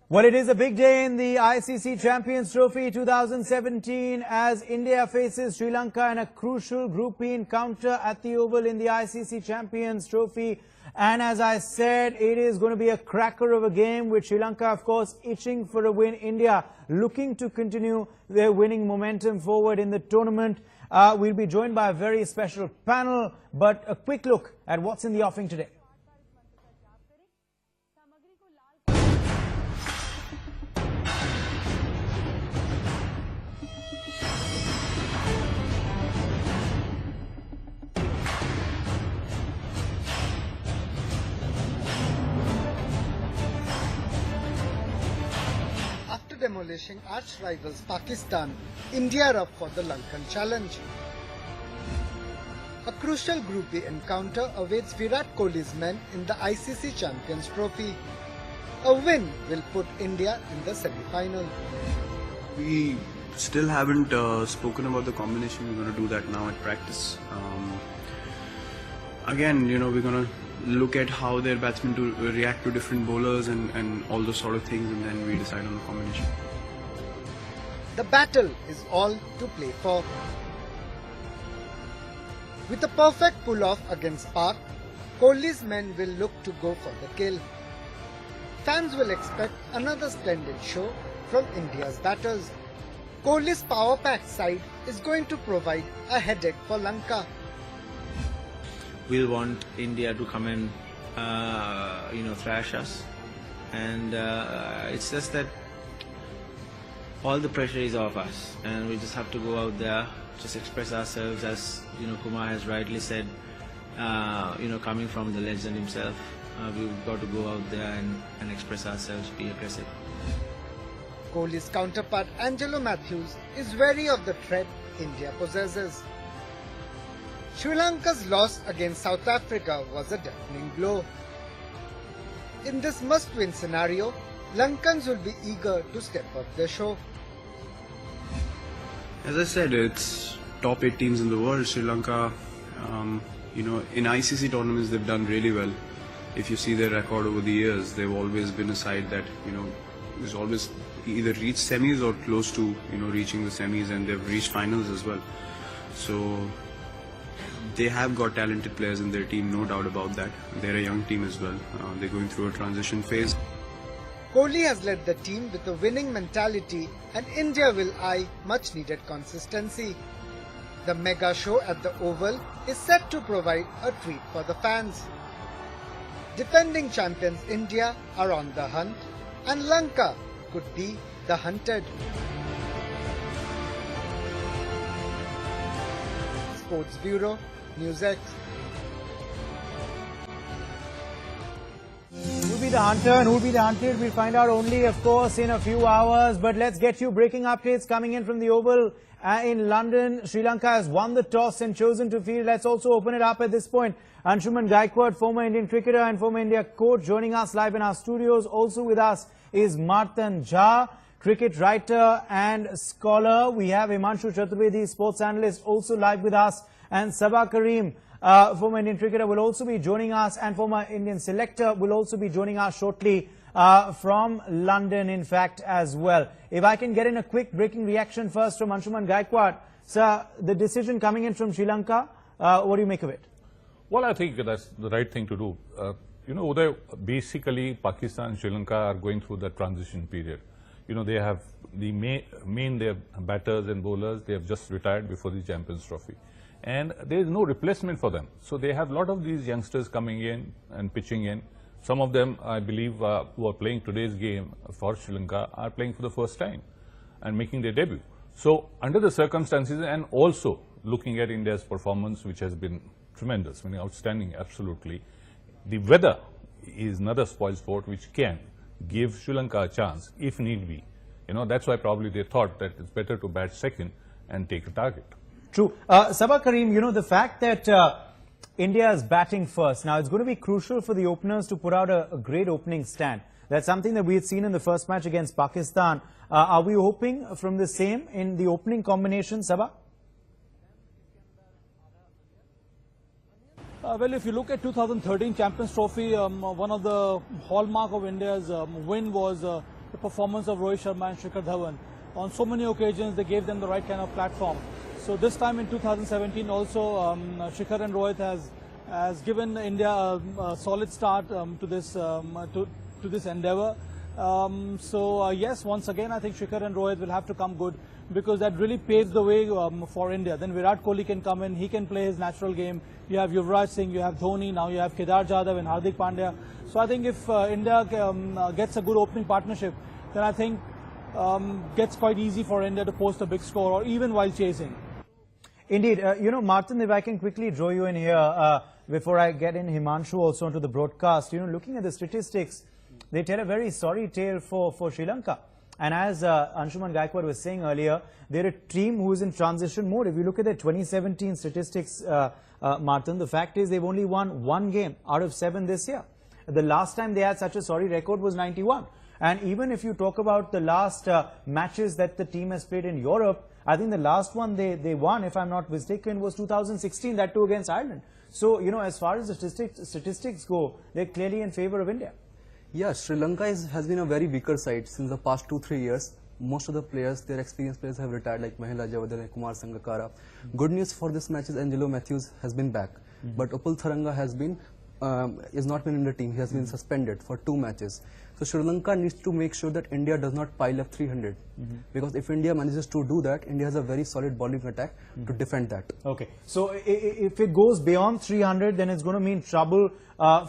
Well, it is a big day in the ICC Champions Trophy 2017 as India faces Sri Lanka in a crucial Group E encounter at the Oval in the ICC Champions Trophy. And as I said, it is going to be a cracker of a game with Sri Lanka, of course, itching for a win. India looking to continue their winning momentum forward in the tournament. We'll be joined by a very special panel, but a quick look at what's in the offing today. Demolishing arch rivals Pakistan, India are up for the Lankan challenge. A crucial Group E encounter awaits Virat Kohli's men in the ICC Champions Trophy. A win will put India in the semi-final. We still haven't spoken about the combination. We're going to do that now at practice. Again, we're going to look at how their batsmen to react to different bowlers and all those sort of things, and then we decide on the combination. The battle is all to play for. With a perfect pull-off against Pak, Kohli's men will look to go for the kill. Fans will expect another splendid show from India's batters. Kohli's power-packed side is going to provide a headache for Lanka. We'll want India to come and thrash us, and it's just that all the pressure is off us, and we just have to go out there, just express ourselves, as Kumar has rightly said. Coming from the legend himself, we've got to go out there and express ourselves, be aggressive. Kohli's counterpart Angelo Matthews is wary of the threat India possesses. Sri Lanka's loss against South Africa was a deafening blow. In this must-win scenario, Lankans will be eager to step up their show. As I said, it's top 8 teams in the world. Sri Lanka, in ICC tournaments they've done really well. If you see their record over the years, they've always been a side that has always either reached semis or close to reaching the semis, and they've reached finals as well. So they have got talented players in their team, no doubt about that. They're a young team as well. They're going through a transition phase. Kohli has led the team with a winning mentality, and India will eye much needed consistency. The mega show at the Oval is set to provide a treat for the fans. Defending champions India are on the hunt, and Lanka could be the hunted. Sports Bureau, NewsX. Who'll be the hunter and who'll be the hunted? We'll find out only, of course, in a few hours. But let's get you breaking updates coming in from the Oval in London. Sri Lanka has won the toss and chosen to field. Let's also open it up at this point. Anshuman Gaikwad, former Indian cricketer and former India coach, joining us live in our studios. Also with us is Martan Jha, cricket writer and scholar. We have Himanshu Chaturvedi, sports analyst, also live with us. And Sabah Karim, former Indian cricketer, will also be joining us, and former Indian selector will also be joining us shortly from London, in fact, as well. If I can get in a quick breaking reaction first from Anshuman Gaikwad. Sir, the decision coming in from Sri Lanka, what do you make of it? Well, I think that's the right thing to do. Uday, basically Pakistan and Sri Lanka are going through the transition period. They have their batters and bowlers, they have just retired before the Champions Trophy. And there is no replacement for them. So they have a lot of these youngsters coming in and pitching in. Some of them, I believe, who are playing today's game for Sri Lanka are playing for the first time and making their debut. So under the circumstances, and also looking at India's performance, which has been tremendous, outstanding, absolutely, the weather is another spoilsport which can give Sri Lanka a chance if need be. That's why probably they thought that it's better to bat second and take a target. True. Sabah Karim, the fact that India is batting first, now it's going to be crucial for the openers to put out a great opening stand. That's something that we had seen in the first match against Pakistan. Are we hoping from the same in the opening combination, Sabah? Well, if you look at 2013 Champions Trophy, one of the hallmark of India's win was the performance of Rohit Sharma and Shikhar Dhawan. On so many occasions, they gave them the right kind of platform. So this time in 2017 also, Shikhar and Rohit has given India a solid start to this endeavour. Yes, once again, I think Shikhar and Rohit will have to come good, because that really paves the way for India. Then Virat Kohli can come in, he can play his natural game. You have Yuvraj Singh, you have Dhoni, now you have Kedar Jadhav and Hardik Pandya. So I think if India gets a good opening partnership, then I think gets quite easy for India to post a big score, or even while chasing. Indeed. Martin, if I can quickly draw you in here before I get in Himanshu also onto the broadcast. Looking at the statistics, they tell a very sorry tale for Sri Lanka. And as Anshuman Gaikwad was saying earlier, they're a team who is in transition mode. If you look at their 2017 statistics, Martin, the fact is they've only won 1 game out of 7 this year. The last time they had such a sorry record was 91. And even if you talk about the last matches that the team has played in Europe, I think the last one they won, if I'm not mistaken, was 2016, that too against Ireland. So, as far as the statistics go, they're clearly in favor of India. Yeah, Sri Lanka has been a very weaker side since the past 2-3 years. Most of the players, their experienced players, have retired, like Mahela Javadar and Kumar Sangakkara. Good news for this match is Angelo Matthews has been back, but Upul Tharanga has not been in the team. He has been suspended for 2 matches. So Sri Lanka needs to make sure that India does not pile up 300, because if India manages to do that, India has a very solid bowling attack to defend that. Okay, so if it goes beyond 300, then it's going to mean trouble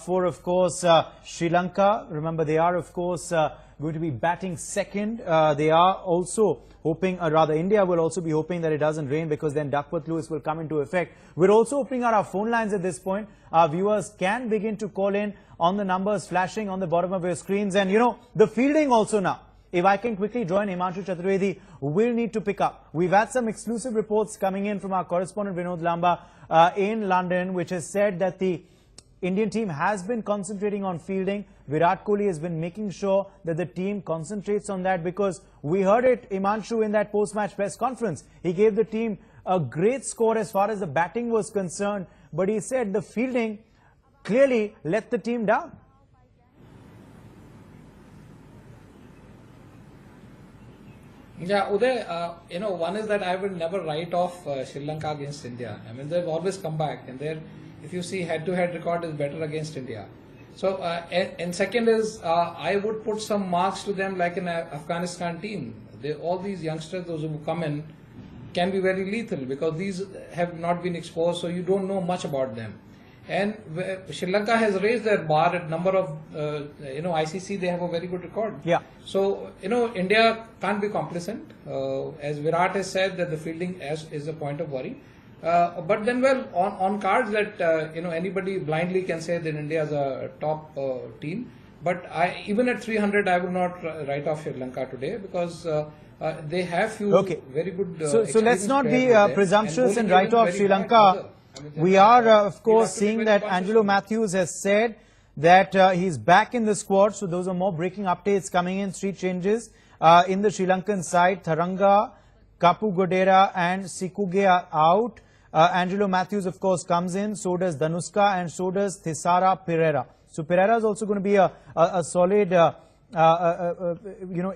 for, of course, Sri Lanka. Remember, they are, of course, going to be batting second. They are also hoping, rather India will also be hoping that it doesn't rain, because then Duckworth Lewis will come into effect. We're also opening out our phone lines at this point. Our viewers can begin to call in on the numbers flashing on the bottom of your screens. And the fielding also now, if I can quickly join Himanshu Chaturvedi, will need to pick up. We've had some exclusive reports coming in from our correspondent Vinod Lamba in London, which has said that the Indian team has been concentrating on fielding. Virat Kohli has been making sure that the team concentrates on that, because we heard it, Himanshu, in that post-match press conference. He gave the team a great score as far as the batting was concerned, but he said the fielding clearly let the team down. Yeah, Uday, one is that I will never write off Sri Lanka against India. I mean, they've always come back, and if you see head-to-head record is better against India. So, and second is, I would put some marks to them like an Afghanistan team. All these youngsters, those who come in, can be very lethal, because these have not been exposed, so you don't know much about them. And Sri Lanka has raised their bar at number of, ICC, they have a very good record. Yeah. So, India can't be complacent. As Virat has said, that the fielding is a point of worry. But then, well, on cards that, anybody blindly can say that India is a top team. But even at 300, I would not write off Sri Lanka today, because they have few very good So let's not be presumptuous and write off Sri Lanka. We are, of course, seeing that Angelo Matthews has said that he's back in the squad. So those are more breaking updates coming in. 3 changes in the Sri Lankan side. Tharanga, Kapu Godera and Sikuge are out. Angelo Matthews, of course, comes in. So does Danuska, and so does Thisara Pereira. So Pereira is also going to be a solid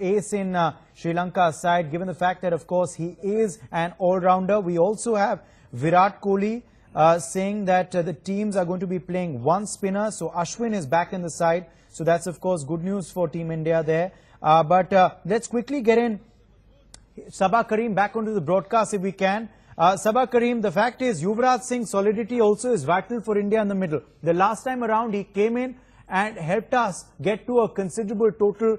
ace in Sri Lanka's side, given the fact that, of course, he is an all-rounder. We also have Virat Kohli saying that the teams are going to be playing 1 spinner. So Ashwin is back in the side. So that's, of course, good news for Team India there. But let's quickly get in Sabah Karim back onto the broadcast if we can. Sabah Karim, the fact is Yuvraj Singh's solidity also is vital for India in the middle. The last time around he came in and helped us get to a considerable total.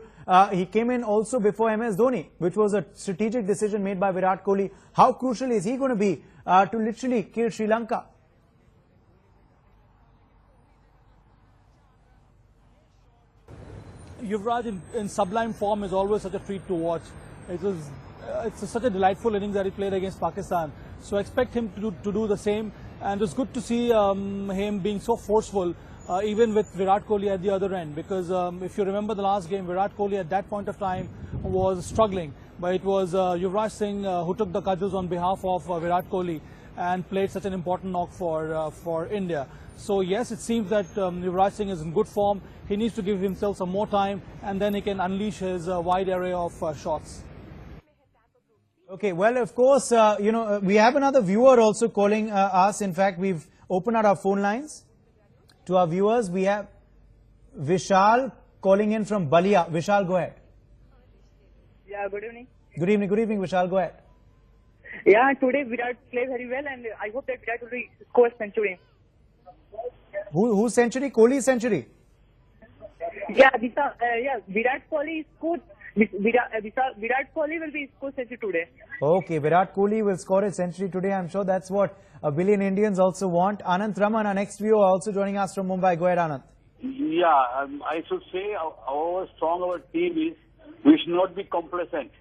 He came in also before MS Dhoni, which was a strategic decision made by Virat Kohli. How crucial is he going to be to literally kill Sri Lanka? Yuvraj in sublime form is always such a treat to watch. It's such a delightful innings that he played against Pakistan. So I expect him to do the same. And it's good to see him being so forceful, even with Virat Kohli at the other end. Because if you remember the last game, Virat Kohli at that point of time was struggling. But it was Yuvraj Singh who took the cudgels on behalf of Virat Kohli and played such an important knock for India. So yes, it seems that Yuvraj Singh is in good form. He needs to give himself some more time, and then he can unleash his wide array of shots. Okay, well, of course, we have another viewer also calling us. In fact, we've opened our phone lines to our viewers. We have Vishal calling in from Balia. Vishal, go ahead. Yeah, good evening. Good evening, Vishal, go ahead. Yeah, today Virat played very well, and I hope that Virat will score a century. Whose century? Kohli's century? Yeah, Virat Kohli scored. Virat Kohli will be score century today. Okay, Virat Kohli will score a century today. I'm sure that's what a billion Indians also want. Anant Raman, our next viewer, also joining us from Mumbai. Go ahead, Anant. Yeah, I should say how strong our team is. We should not be complacent.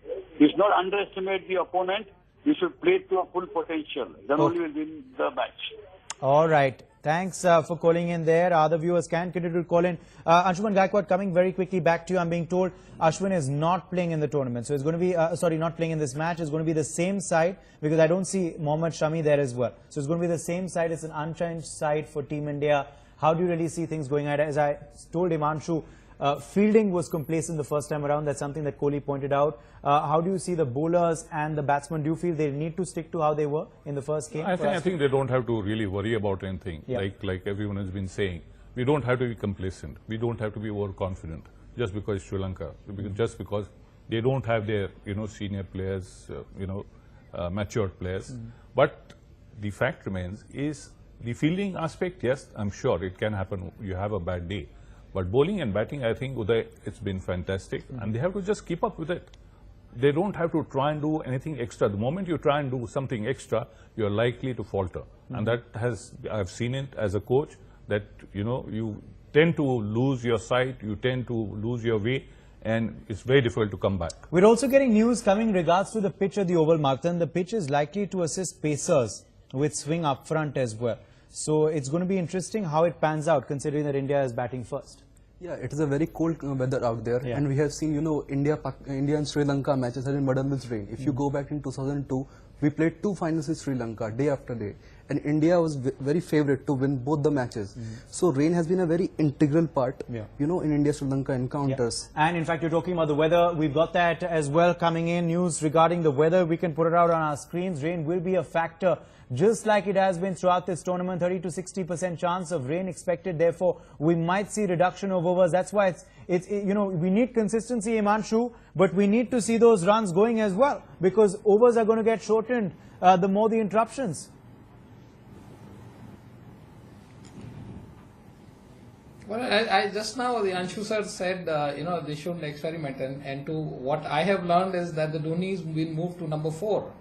We should not underestimate the opponent. We should play to a full potential. Then only we'll win the match. All right. Thanks for calling in there. Other viewers can continue to call in. Anshuman Gaikwad, coming very quickly back to you. I'm being told Ashwin is not playing in the tournament. So it's going to be, not playing in this match. It's going to be the same side because I don't see Mohammad Shami there as well. So it's going to be the same side. It's an unchanged side for Team India. How do you really see things going ahead? As I told Himanshu, fielding was complacent the first time around. That's something that Kohli pointed out. How do you see the bowlers and the batsmen? Do you feel they need to stick to how they were in the first game? I think they don't have to really worry about anything. Yeah. Like everyone has been saying, we don't have to be complacent. We don't have to be overconfident just because Sri Lanka, just because they don't have their senior players, matured players. But the fact remains is the fielding aspect. Yes, I'm sure it can happen. You have a bad day. But bowling and batting, I think, Uday, it's been fantastic. And they have to just keep up with it. They don't have to try and do anything extra. The moment you try and do something extra, you're likely to falter. And that I've seen it as a coach, that, you tend to lose your sight, you tend to lose your way, and it's very difficult to come back. We're also getting news coming in regards to the pitch at the Oval, Martin. The pitch is likely to assist pacers with swing up front as well. So it's going to be interesting how it pans out, considering that India is batting first. Yeah, it is a very cold weather out there, Yeah. and we have seen, India and Sri Lanka matches have been burdened with rain. If you go back in 2002, we played 2 finals with Sri Lanka day after day, and India was very favourite to win both the matches. So rain has been a very integral part, Yeah. in India-Sri Lanka encounters. Yeah. And in fact, you're talking about the weather. We've got that as well coming in. News regarding the weather. We can put it out on our screens. Rain will be a factor, just like it has been throughout this tournament. 30 to 60% chance of rain expected. Therefore, we might see reduction of overs. That's why we need consistency, Himanshu, but we need to see those runs going as well, because overs are going to get shortened the more the interruptions. Well, I just now the Anshu sir said they shouldn't experiment, and to what I have learned is that the Dhoni's been moved to number 4.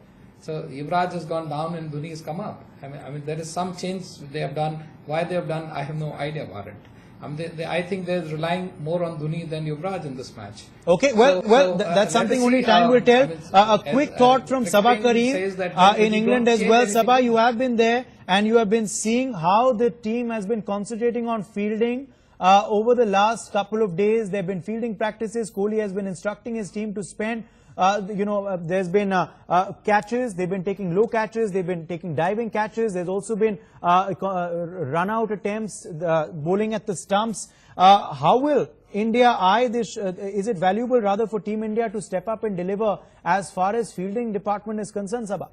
So Yuvraj has gone down and Dhoni has come up. I mean there is some change they have done. Why they have done, I have no idea about it. I think they're relying more on Dhoni than Yuvraj in this match. Okay, that's something only time will tell. A quick thought from Sabah Kareem in England as well. Sabah, you have been there and you have been seeing how the team has been concentrating on fielding over the last couple of days. There have been fielding practices. Kohli has been instructing his team to spend. There's been catches. They've been taking low catches. They've been taking diving catches. There's also been run-out attempts, bowling at the stumps. How will India eye this? Is it valuable rather for Team India to step up and deliver as far as fielding department is concerned, Sabah?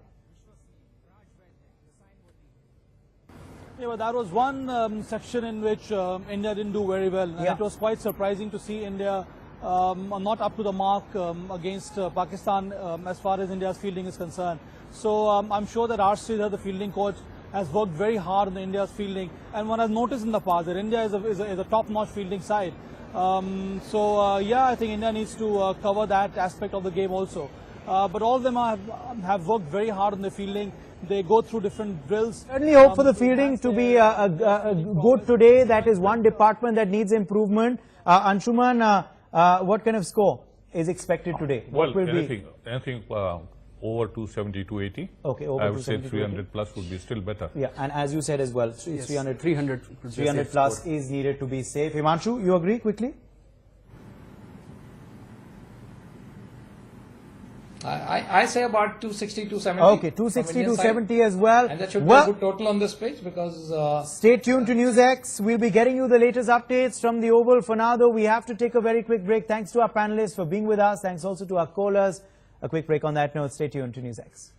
Yeah, but that was one section in which India didn't do very well. And it was quite surprising to see India not up to the mark against Pakistan as far as India's fielding is concerned. So I'm sure that Sridhar, the fielding coach, has worked very hard on India's fielding. And one has noticed in the past that India is a top-notch fielding side. I think India needs to cover that aspect of the game also. But all of them have worked very hard on their fielding. They go through different drills. Certainly hope for the fielding to be good today. That is one department that needs improvement. Anshuman, what kind of score is expected today? Well, anything over 270, 280. Okay, over I would say 270, 300 plus would be still better. Yeah, and as you said as well, 300 300 plus score is needed to be safe. Himanshu, you agree quickly? I say about 260, 270. Okay, 260, from Indian 270 side. as well. And that should be a good total on this pitch because... Stay tuned to NewsX. We'll be getting you the latest updates from the Oval. For now, though, we have to take a very quick break. Thanks to our panelists for being with us. Thanks also to our callers. A quick break on that note. Stay tuned to NewsX.